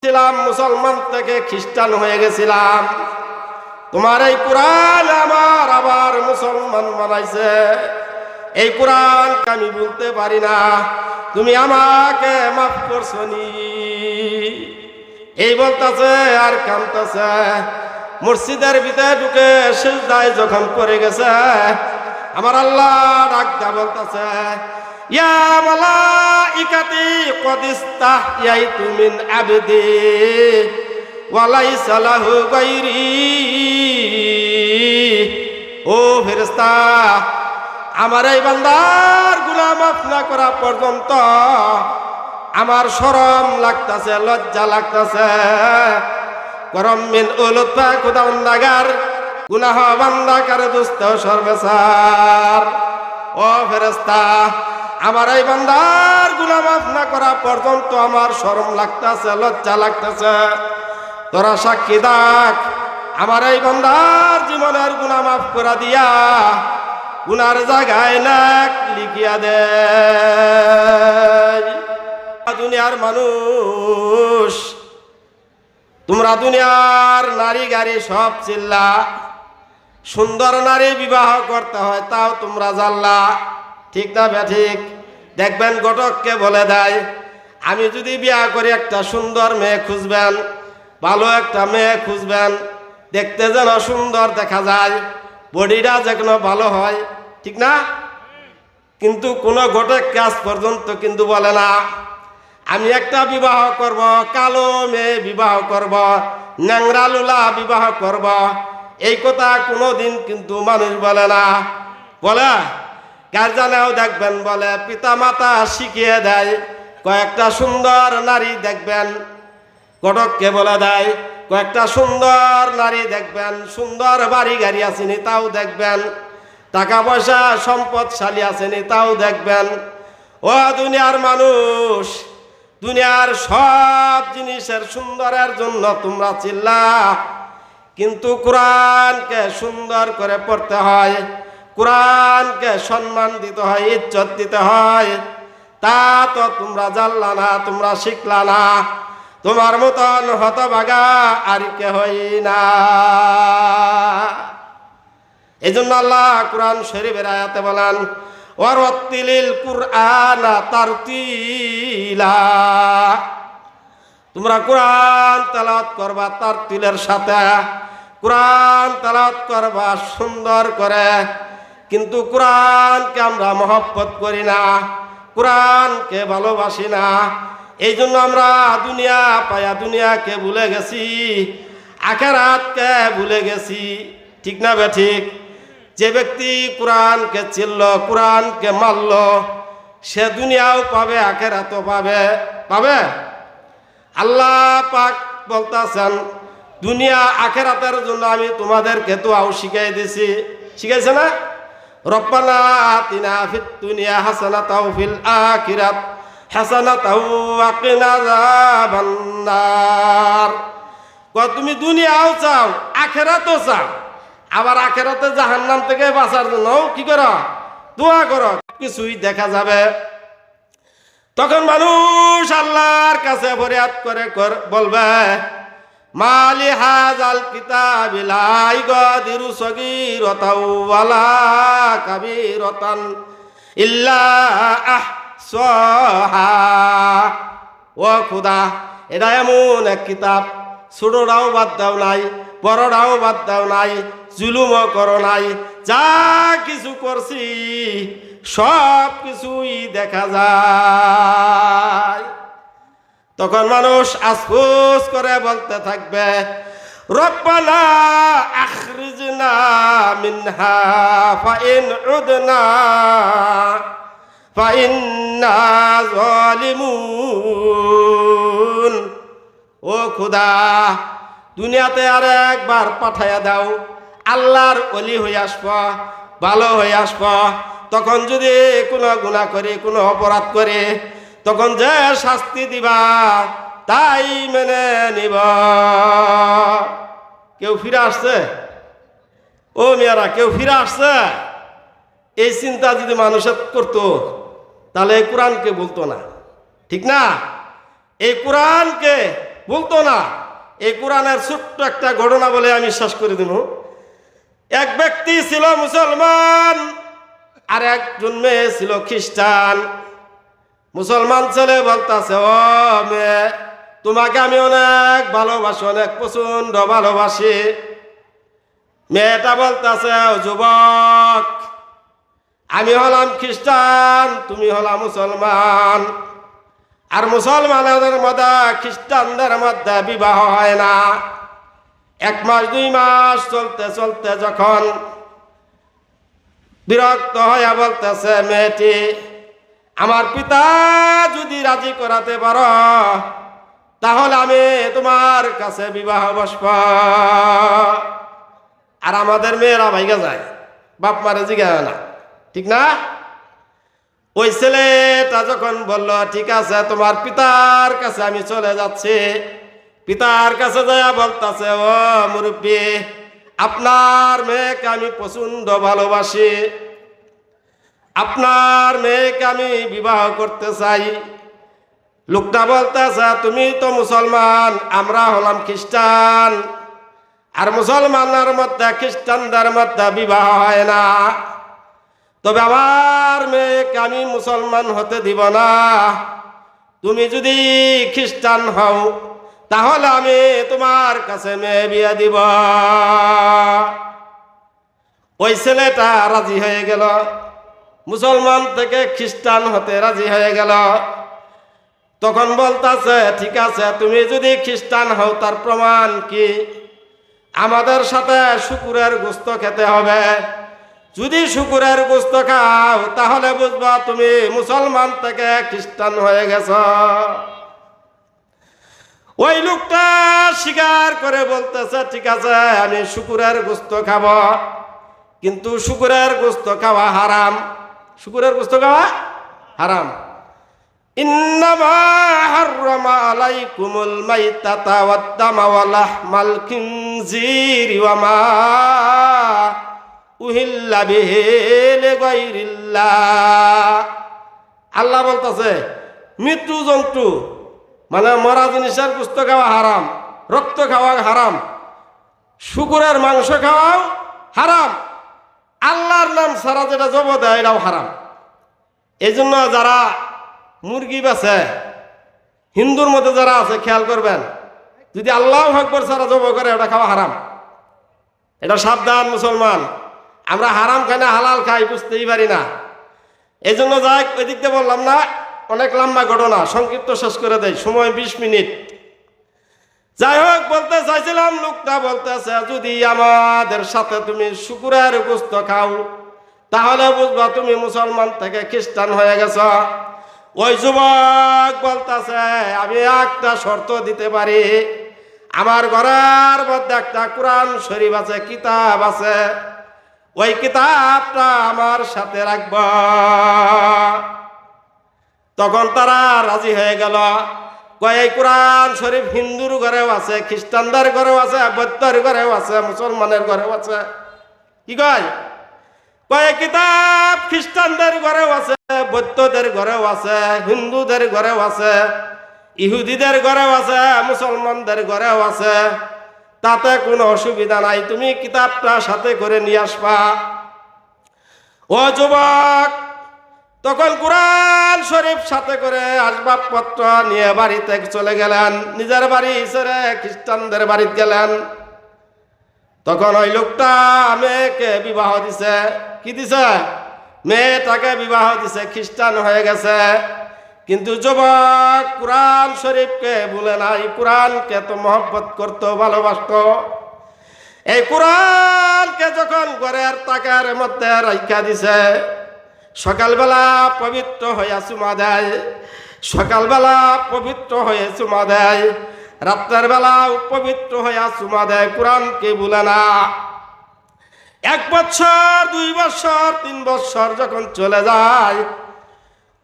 ছিলাম, মুসলমান থেকে খ্রিস্টান হয়ে গেছিলাম। তোমার এই কোরআন আমার আবার মুসলমান বানাইছে। এই কোরআন আমি বলতে পারি না, তুমি আমাকে মাফ করছো নি। এই বলতেছে আর কাঁদতেছে। মসজিদের ভিতরে ঢুকে সিজদায় যখন পড়ে গেছে, আমার আল্লাহ ডাকটা বলতেছে, ইয়া মালাইকাতি ক্বাদ ইস্তাহইয়াইতু মিন আবদি ওয়া লাইসা লাহু গায়রি। ও ফেরেশতা, আমার এই বান্দার গুনাহ মাফ না করা পর্যন্ত আমার শরম লাগতাছে, লজ্জা লাগতাছে। করম মিন উলুতা খুদাউন্দাগার গুনাহ বান্দা করে দুস্ত সর্বসার। ও ফেরেশতা, আমার এই বান্দার গুনাহ মাফ না করা পর্যন্ত আমার শরম লাগতাছে, লজ্জা লাগতাছে। তোরা সাক্ষী থাক, আমার এই বান্দার জীবনের গুনাহ মাফ করে দিয়া গুনার জায়গায় নাক লিখিয়া দে। দুনিয়ার মানুষ, তোমরা দুনিয়ার নারী গাড়ি সব চিল্লা, সুন্দর নারী বিবাহ করতে হয় তাও তোমরা জানলা, ঠিক না ব্যাঠিক? দেখবেন ঘটককে বলে দেয়, আমি যদি বিয়া করি একটা সুন্দর মেয়ে খুঁজবেন, ভালো একটা মেয়ে খুঁজবেন, দেখতে যেন সুন্দর দেখা যায়, বডিটা যেন ভালো হয়, ঠিক না? কিন্তু কোনো ঘটক কাজ পর্যন্ত কিন্তু বলে না, আমি একটা বিবাহ করব, কালো মেয়ে বিবাহ করব, ন্যাংরা লুলা বিবাহ করব। এই কথা কোনোদিন কিন্তু মানুষ বলে না। বলে গার্জানেও দেখবেন বলে, পিতা মাতা শিখিয়ে দেয়, কয়েকটা সুন্দর নারী দেখবেন, ঘটককে বলে দেয় কয়েকটা সুন্দর নারী দেখবেন, সুন্দর বাড়ি গাড়ি আসেনি তাও দেখবেন, টাকা পয়সা সম্পদশালী আসেনি তাও দেখবেন। ও দুনিয়ার মানুষ, দুনিয়ার সব জিনিসের সুন্দরের জন্য তোমরা চিল্লা, কিন্তু কোরআনকে সুন্দর করে পড়তে হয়, কোরআনকে সম্মান দিতে হয়, ইজ্জত দিতে হয়। তা তো তোমরা জানলা না, তোমরা শিখলা না। তোমার মতন হতভাগা আর কে হই না। এই জন্য আল্লাহ কোরআন শরীফের আয়াতে বলেন, ওয়ারাত্তিলিল কুরআনা তারতিলা। তোমরা কোরআন তেলাওয়াত করবা তারতিলের সাথে, কোরআন তেলাওয়াত করবা সুন্দর করে। কিন্তু কোরআনকে আমরা মহব্বত করি না, কোরআনকে ভালোবাসি না। এই জন্য আমরা দুনিয়া পায়া দুনিয়াকে ভুলে গেছি, আখিরাতকে ভুলে গেছি, ঠিক না বেঠিক? যে ব্যক্তি কোরআনকে চিনল, কোরআনকে মানল, সে দুনিয়াও পাবে, আখিরাতও পাবে। পাবে? আল্লাহ পাক বলতেছেন, দুনিয়া আখিরাতের জন্য আমি তোমাদেরকে দোয়াও শিখাই দিছি। শিখাইছে না? রব্বানা আতিনা ফিদ দুনিয়া হাসানাতাও ফিল আখিরাত হাসানাতাও ওয়া কিনা আযাবান নার। তুমি দুনিয়াও চাও, আখিরাতও চাও, আবার আখিরাতে জাহান্নাম থেকে বাঁচার জন্য কি করো? দোয়া করো। কিছুই দেখা যাবে। তখন মানুষ আল্লাহর কাছে ফরিয়াদ করে বলবে, মালি হাযাল কিতাবি লা ইগাদিরু সগীরাতাও ওয়ালা কাবীরাতান ইল্লা আহসাহা। ও খোদা, এটা এমন এক কিতাব, ছোটরাও বাদ দাও নাই, বড়রাও বাদ দাও নাই, জুলুমও করো নাই, যা কিছু করছি সব কিছুই দেখা যায়। তখন মানুষ আফসোস করে বলতে থাকবে, রব্বানা আখরিজনা মিনহা ফাইন উদনা ফাইন্না যালিমুন। ও খোদা, দুনিয়াতে আর একবার পাঠাইয়া দাও, আল্লাহর ওলি হয়ে আসব, ভালো হয়ে আসব। তখন যদি কোনো গুনাহ করে, কোনো অপরাধ করে, তখন যে শাস্তি দিবা তাই মেনে নিব। কেউ ফিরে আসছে? ও মেয়েরা, কেউ ফিরে আসছে? এই চিন্তা যদি মানুষের করতো, তাহলে এই কোরআনকে বলতো না, ঠিক না? এই কোরআনকে বলতো না। এই কোরআনের ছোট্ট একটা ঘটনা বলে আমি শেষ করে দিব। এক ব্যক্তি ছিল মুসলমান, আর একজন মেয়ে ছিল খ্রিস্টান। মুসলমান ছেলে বলতেছে, ও মেয়ে, তোমাকে আমি অনেক ভালোবাসি, অনেক প্রচন্ড ভালোবাসি। মেয়েটা বলতেছে, যুবক, আমি হলাম খ্রিস্টান, তুমি হলাম মুসলমান, আর মুসলমানদের মধ্যে খ্রিস্টানদের মধ্যে বিবাহ হয় না। 1 মাস 2 মাস চলতে চলতে যখন বিরক্ত হয়ে বলতেছে মেয়েটি, আমার পিতা যদি রাজি করাতে পারো তাহলে আমি তোমার কাছে বিবাহ বসব। আর আমাদের মেয়েরা ভাইগা যায়, বাপ মারে জিগায় না, ঠিক না? ওই ছেলেটা যখন বলল, ঠিক আছে, তোমার পিতার কাছে আমি চলে যাচ্ছি, পিতার কাছে যায় বলতেছে, ও মুরব্বী, আপনার মেয়েকে আমি প্রচন্ড ভালোবাসি, আপনার মেয়েকে আমি বিবাহ করতে চাই। লোকটা বলতেছে, তুমি তো মুসলমান, আমরা হলাম খ্রিস্টান, আর মুসলমানের মধ্যে খ্রিস্টানদের মধ্যে বিবাহ হয় না। তবে আমার মেয়েকে আমি মুসলমান হতে দিব না। তুমি যদি খ্রিস্টান হও তাহলে আমি তোমার কাছে মেয়ে বিয়ে দিব। ওই ছেলেটা রাজি হয়ে গেল, মুসলমান থেকে খ্রিস্টান হতে রাজি হয়ে গেল। তখন বলতেছে, ঠিক আছে, তুমি যদি খ্রিস্টান হও তার প্রমাণ কি? আমাদের সাথে শুকুরের গোশত খেতে হবে। যদি শুকুরের গোশত খাও তাহলে বুঝবা তুমি মুসলমান থেকে খ্রিস্টান হয়ে গেছ। ওই লোকটা স্বীকার করে বলতেছে, ঠিক আছে, আমি শুকুরের গোশত খাব, কিন্তু শুকুরের গোশত খাওয়া হারাম। শুকুরের গোশত খাওয়া হারাম। ইন্নামা হাররামা আলাইকুমুল মাইতাতা ওয়াদ-দামা ওয়া লাহমাল খিনজিরি ওয়া মা উহিল্লা বিহি লিগাইরিল্লাহ। আল্লাহ বলতেছে, মৃত্যু জন্তু মানে মরা জিনিসের গোশত খাওয়া হারাম, রক্ত খাওয়া হারাম, শুকুরের মাংস খাওয়াও হারাম, আল্লাহর নাম ছাড়া যেটা জব দেয় এটাও হারাম। এই জন্য যারা মুরগি বেছে, হিন্দুর মধ্যে যারা আছে, খেয়াল করবেন, যদি আল্লাহু আকবার ছাড়া জব করে ওটা খাওয়া হারাম। এটা সাবধান মুসলমান, আমরা হারাম খাই না হালাল খাই বুঝতেই পারি না। এই জন্য যাই, ওই দিক দিয়ে বললাম না, অনেক লম্বা ঘটনা, সংক্ষিপ্ত শেষ করে দেয়, সময় 20 মিনিট। যাই হোক, বলতে চাইছিলাম, লোকটা বলতেছে, যদি আমাদের সাথে তুমি শুকুরের গোশত খাও তাহলে বুঝবা তুমি মুসলমান থেকে খ্রিস্টান হয়ে গেছ। ওই যুবক বলতেছে, আমি একটা শর্ত দিতে পারি, আমার ঘরের মধ্যে একটা কোরআন শরীফ আছে, কিতাব আছে, ওই কিতাবটা আমার সাথে রাখব। তখন তারা রাজি হয়ে গেল। এই কোরআন শরীফ হিন্দুর ঘরেও আছে, খ্রিস্টানদের ঘরেও আছে, বৌদ্ধের ঘরেও আছে, মুসলমানের ঘরেও আছে। কি কয়? কয় কিতাব খ্রিস্টানদের ঘরেও আছে, বৌদ্ধদের ঘরেও আছে, হিন্দুদের ঘরেও আছে, ইহুদিদের ঘরেও আছে, মুসলমানদের ঘরেও আছে, তাতে কোনো অসুবিধা নাই, তুমি কিতাবটা সাথে করে নিয়ে আসবা। ও যুবক তখন কোরআন শরীফ সাথে করে আসবাবপত্র নিয়ে বাড়িতে চলে গেলেন, নিজের বাড়ি ছেড়ে খ্রিস্টানদের বাড়িতে গেলেন। তখন ওই লোকটা মেয়েকে বিবাহ দিছে। কি দিছে? মেয়েটাকে বিবাহ দিছে, খ্রিস্টান হয়ে গেছে। কিন্তু যুবক কোরআন শরীফকে ভুলে নাই, কোরআনকে তো মহব্বত করতো, ভালোবাসতো। এই কোরআনকে যখন ঘরের তাকের মধ্যে রাইখা দিছে, সকালবেলা পবিত্র হইয়া চুমা দেয়, সকালবেলা পবিত্র হয়ে চুমা দেয়, রাত্রের বেলা পবিত্র হইয়া চুমা দেয়, কোরআনকে ভুলে না। 1 বছর 2 বছর 3 বছর যখন চলে যায়,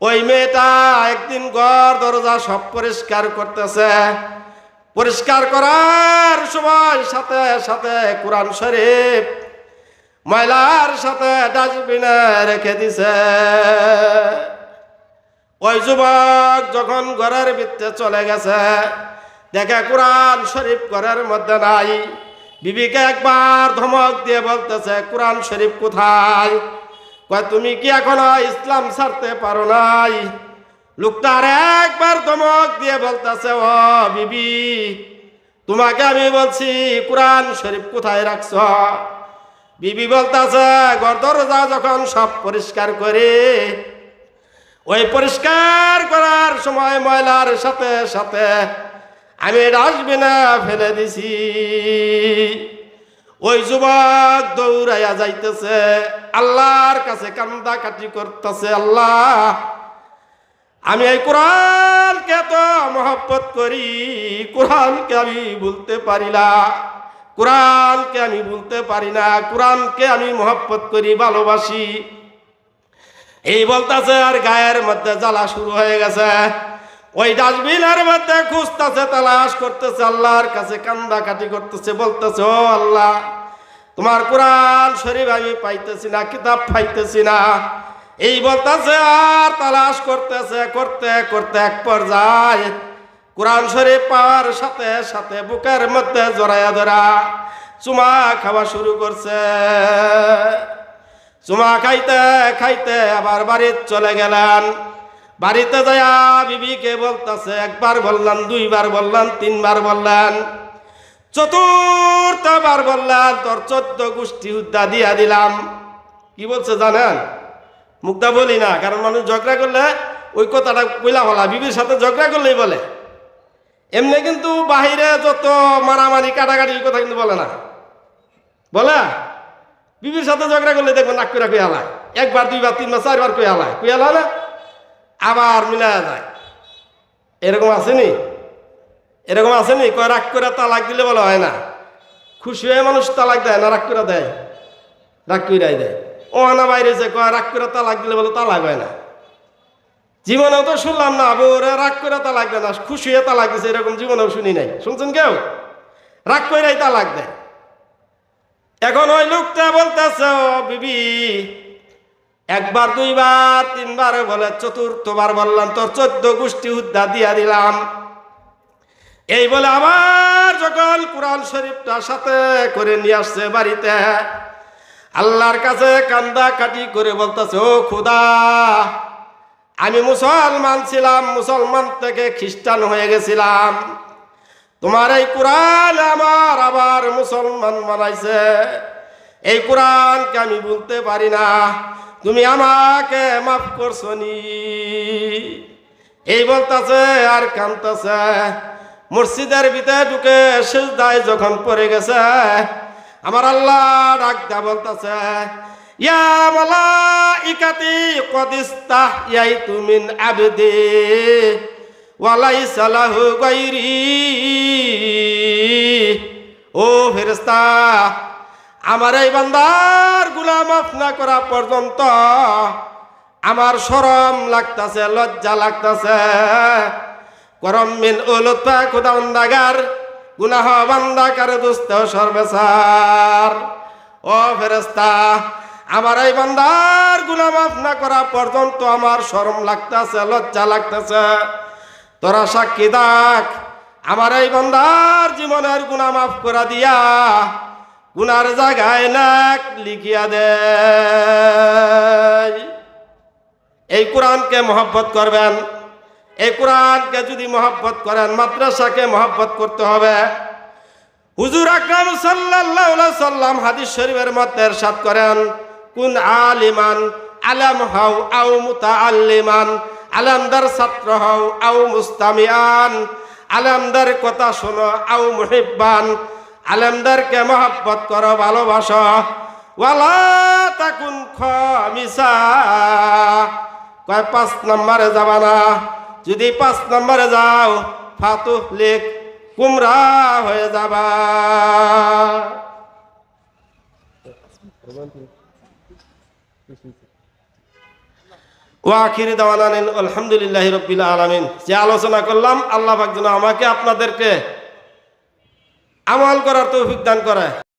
ওই মেয়েটা একদিন ঘর দরজা সব পরিষ্কার করতেছে। পরিষ্কার করার সময় সাথে সাথে কোরআন শরীফ ময়লার সাথে ডাস্টবিনে রেখে দিছে। ওই যুবক যখন ঘরের ভিতরে চলে গেছে, দেখে কোরআন শরীফ ঘরের মধ্যে নাই। বিবিকে একবার ধমক দিয়ে বলতেছে, কোরআন শরীফ কোথায়? কয় তুমি কি এখনো ইসলাম ছাড়তে পারো নাই? লোকটা আর একবার ধমক দিয়ে বলতেছে, ও বিবি, তোমাকে আমি বলছি কোরআন শরীফ কোথায় রাখছ? বিবি বলতেছে, ঘর দরজা যখন সব পরিষ্কার করে, ওই পরিষ্কার করার সময় ময়লার সাথে সাথে আমি ডাস্টবিনে ফেলে দিছি। ওই যুবক দৌড়াইয়া যাইতেছে, আল্লাহর কাছে কান্দাকাটি করতেছে, আল্লাহ, আমি এই কোরআনকে তো মহব্বত করি, কোরআনকে আমি ভুলতে পারি না, কোরআনকে আমি ভুলতে পারি না, কোরআনকে আমি মহব্বত করি, ভালোবাসি। এই বলতেছে আর গায়ের মধ্যে জ্বালা শুরু হয়ে গেছে। ওই ডাস্টবিনের মধ্যে খুঁজতেছে, তালাশ করতেছে, আল্লাহর কাছে কান্দাকাটি করতেছে, বলতেছে, ও আল্লাহ, তোমার কোরআন শরীফ আমি পাইতেছি না, কিতাব পাইতেছি না। এই বলতেছে আর তালাশ করতেছে, করতে করতে এক পর্যায়ে কোরআন শরীফ পাওয়ার সাথে সাথে বুকের মধ্যে জড়াইয়া ধরা চুমা খাওয়া শুরু করছে। চুমা খাইতে খাইতে আবার বাড়িতে চলে গেলেন। বাড়িতে যায়া বিবিকে বলতেছে, একবার বললেন, দুইবার বললেন, তিনবার বললেন, চতুর্থবার বললেন, তোর 14 গোষ্ঠী উদ্যা দিয়া দিলাম। কি বলছে জানেন? মুক্তা বলি না, কারণ মানুষ ঝগড়া করলে ওই কথাটা কইলা বলা, বিবির সাথে ঝগড়া করলেই বলে। এমনি কিন্তু বাহিরে যত মারামারি কাটাকাটি ওই কথা কিন্তু বলে না, বলে বিবির সাথে ঝগড়া করলে দেখবেন নাক করে কুই হালায়, একবার দুইবার তিনবার চারবার কুই হালায়, কুই হালায় না, আবার মিলায়া যায়। এরকম আসেনি? এরকম আসেনি? কয় রাগ করে তালাক দিলে বলা হয় না, খুশি হয়ে মানুষ তালাক দেয় না, রাগ করে দেয়, রাগ কইরাই দেয়। ও না বাইরেছে, কয় রাগ করে তালাক দিলে বলে তালাক হয় না। জীবনেও তো শুনলাম না বউরে রাগ করে তালাক দেয় না, খুশি হয়ে তালাক দিছে, এরকম জীবনেও শুনি নাই। শুনছেন কেউ? রাগ কইরাই তালাক দেয়। এখন ওই লোকটা বলতেছে, ও বিবি, একবার দুইবার তিনবার বলে চতুর্থবার বললাম, তোর 14 গোষ্ঠী উদ্যা দিয়া দিলাম। এই বলে আবার যখন কোরআন শরীফটা সাথে করে নিয়ে আসছে বাড়িতে, আল্লাহর কাছে কান্দা কাটি করে বলতেছে, ও খোদা, আমি মুসলমান ছিলাম, মুসলমান থেকে খ্রিস্টান হয়ে গেছিলাম, তোমার এই কোরআন আমার আবার মুসলমান বানাইছে, এই কোরআনকে আমি বলতে পারি না, তুমি আমাকে মাফ করছো নি। এই বলতেছে আর কান্দতেছে। মসজিদের ভিতরে ঢুকে সিজদায় যখন পড়ে গেছে, আমার আল্লাহ ডাক দা বলতেছে, ইয়া মালাইকাতি ক্বাদ ইস্তাহইয়াইতু মিন আবদি ওয়া লাইসা লাহু গায়রি। ও ফেরেশতা, আমার এই বান্দার গুনাহ মাফ না করা পর্যন্ত আমার শরম লাগতাছে, লজ্জা লাগতাছে। করম মিন উলুতা খুদা বান্দাগার গুনাহ বান্দা করে দুস্ত সর্বেসার। ও ফেরেশতা, আমার এই বান্দার গুনাহ মাফ না করা পর্যন্ত আমার শরম লাগতাছে, লজ্জা লাগতাছে। তোরা সাক্ষী থাক, আমার এই বান্দার জীবনের গুনাহ মাফ করা দিয়া গুনার জায়গায় নাক লিখিয়া দে। এই কোরআনকে মহব্বত করবেন। এই কোরআনকে যদি মহব্বত করেন, মাদ্রাসাকে মহব্বত করতে হবে। হুজুর আকরাম সাল্লাল্লাহু আলাইহি সাল্লাম হাদিস শরীফের মধ্যে ইরশাদ করেন, কুন আলিমান, আলাম হাও আও মুতাআল্লিমান, আলামদার ছাত্র হও আও মুস্তামিয়ান, আলামদার কথা শোনো আও মুহিব্বান, আলেমদারকে মহব্বত করো, ভালোবাসো। ওয়ালা তাকুন খামিসা, কয় 5 নম্বরে যাবা না, যদি 5 নম্বরে যাও ফাতুহলিক, গুমরা হয়ে যাবা। ওয়াখিরি দাওয়ানা আলহামদুলিল্লাহি রাব্বিল আলামিন। যে আলোচনা করলাম, আল্লাহ পাক যেন আমাকে আপনাদেরকে আমল করার তৌফিক দান করে।